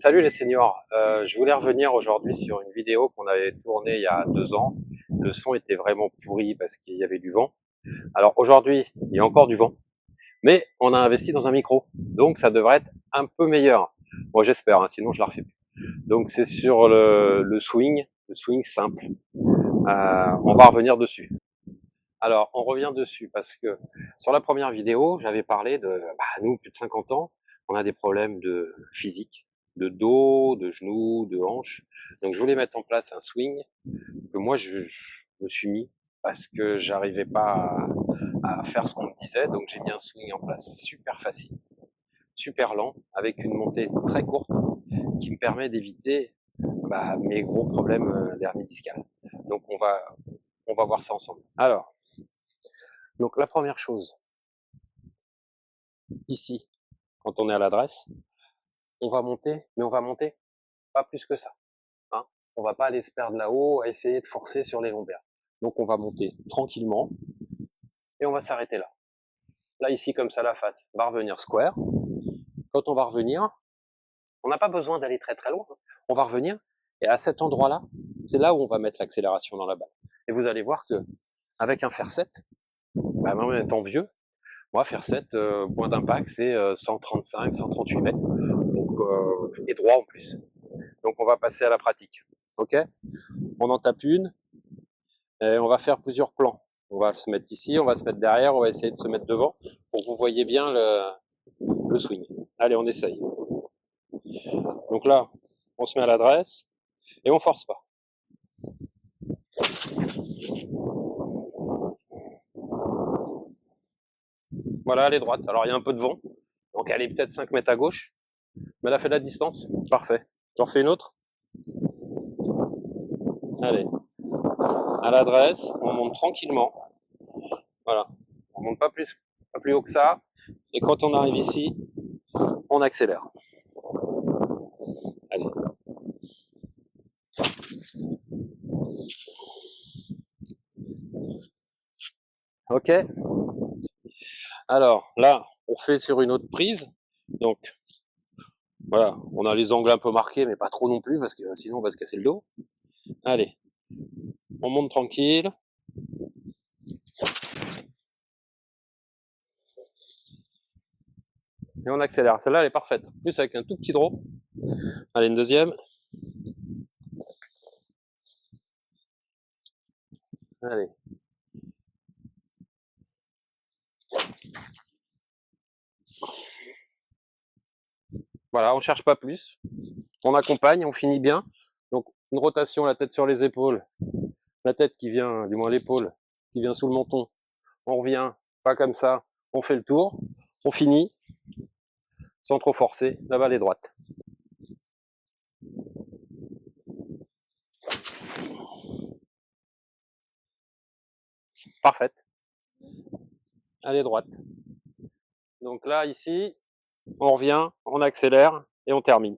Salut les seniors, je voulais revenir aujourd'hui sur une vidéo qu'on avait tournée il y a 2 ans. Le son était vraiment pourri parce qu'il y avait du vent. Alors aujourd'hui, il y a encore du vent, mais on a investi dans un micro, donc ça devrait être un peu meilleur. Bon, j'espère, hein, sinon je la refais plus. Donc c'est sur le swing simple. On va revenir dessus. Alors on revient dessus parce que sur la première vidéo, j'avais parlé de nous, plus de 50 ans, on a des problèmes de physique, de dos, de genoux, de hanches. Donc je voulais mettre en place un swing que moi je me suis mis parce que j'arrivais pas à faire ce qu'on me disait. Donc j'ai mis un swing en place super facile, super lent, avec une montée très courte qui me permet d'éviter mes gros problèmes d'hernie discale. Donc on va voir ça ensemble. Alors, donc la première chose, ici, quand on est à l'adresse, on va monter, mais on va monter pas plus que ça. Hein. On va pas aller se perdre là-haut à essayer de forcer sur les lombaires. Donc on va monter tranquillement et on va s'arrêter là. Là, ici, comme ça, la face va revenir square. Quand on va revenir, on n'a pas besoin d'aller très très loin. On va revenir et à cet endroit-là, c'est là où on va mettre l'accélération dans la balle. Et vous allez voir que avec un fer 7, même étant vieux, moi, faire 7, point d'impact, c'est 135, 138 mètres. Donc, et droit en plus. Donc, on va passer à la pratique. OK? On en tape une et on va faire plusieurs plans. On va se mettre ici, on va se mettre derrière, on va essayer de se mettre devant pour que vous voyez bien le swing. Allez, on essaye. Donc là, on se met à l'adresse et on force pas. Voilà, elle est droite. Alors, il y a un peu de vent. Donc, elle est peut-être 5 mètres à gauche. Mais elle a fait la distance. Parfait. J'en fais une autre. Allez. À l'adresse, on monte tranquillement. Voilà. On monte pas plus haut que ça. Et quand on arrive ici, on accélère. Allez. OK. Alors, là, on fait sur une autre prise. Donc, voilà. On a les angles un peu marqués, mais pas trop non plus, parce que sinon on va se casser le dos. Allez. On monte tranquille. Et on accélère. Celle-là, elle est parfaite. En plus, avec un tout petit drop. Allez, une deuxième. Allez. Voilà, on cherche pas plus. On accompagne, on finit bien. Donc, une rotation, la tête sur les épaules. La tête qui vient, du moins l'épaule, qui vient sous le menton. On revient, pas comme ça. On fait le tour. On finit, sans trop forcer. La balle est droite. Parfaite. Elle est droite. Donc là, ici, on revient, on accélère et on termine.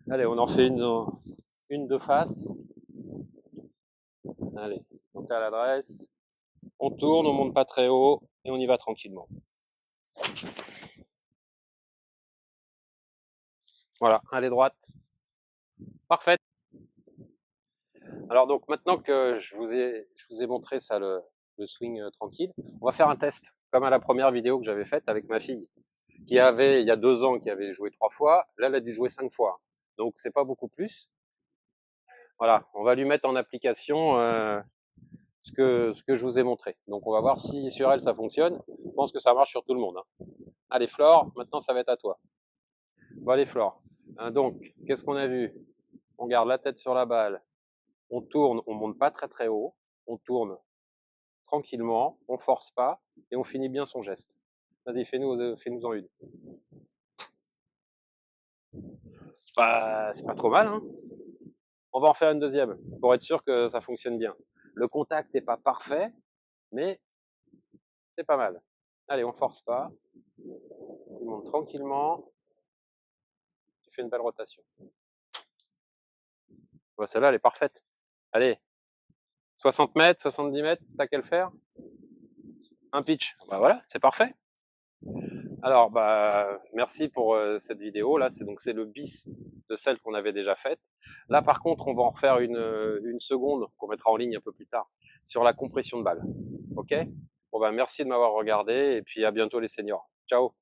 Allez, on en fait une de face. Allez, donc à l'adresse. On tourne, on monte pas très haut et on y va tranquillement. Voilà, elle est droite. Parfaite. Alors donc maintenant que je vous ai montré ça, le swing tranquille, on va faire un test, comme à la première vidéo que j'avais faite avec ma fille, qui avait, il y a 2 ans, qui avait joué 3 fois, là elle a dû jouer 5 fois. Donc c'est pas beaucoup plus. Voilà, on va lui mettre en application ce que je vous ai montré. Donc on va voir si sur elle ça fonctionne. Je pense que ça marche sur tout le monde. Hein. Allez Flore, maintenant ça va être à toi. Bon allez Flore. Donc, qu'est-ce qu'on a vu? On garde la tête sur la balle, on tourne, on monte pas très très haut, on tourne tranquillement, on force pas et on finit bien son geste. Vas-y, fais-nous en une. C'est pas trop mal, hein. On va en faire une deuxième pour être sûr que ça fonctionne bien. Le contact n'est pas parfait, mais c'est pas mal. Allez, on force pas. Tu montes tranquillement. Tu fais une belle rotation. Bon, celle-là, elle est parfaite. Allez, 60 mètres, 70 mètres, t'as qu'à le faire. Un pitch. Bah voilà, c'est parfait. Alors, bah, merci pour cette vidéo. Là, c'est le bis de celle qu'on avait déjà faite. Là, par contre, on va en refaire une seconde qu'on mettra en ligne un peu plus tard sur la compression de balle. OK? Bon, bah, merci de m'avoir regardé et puis à bientôt les seniors. Ciao!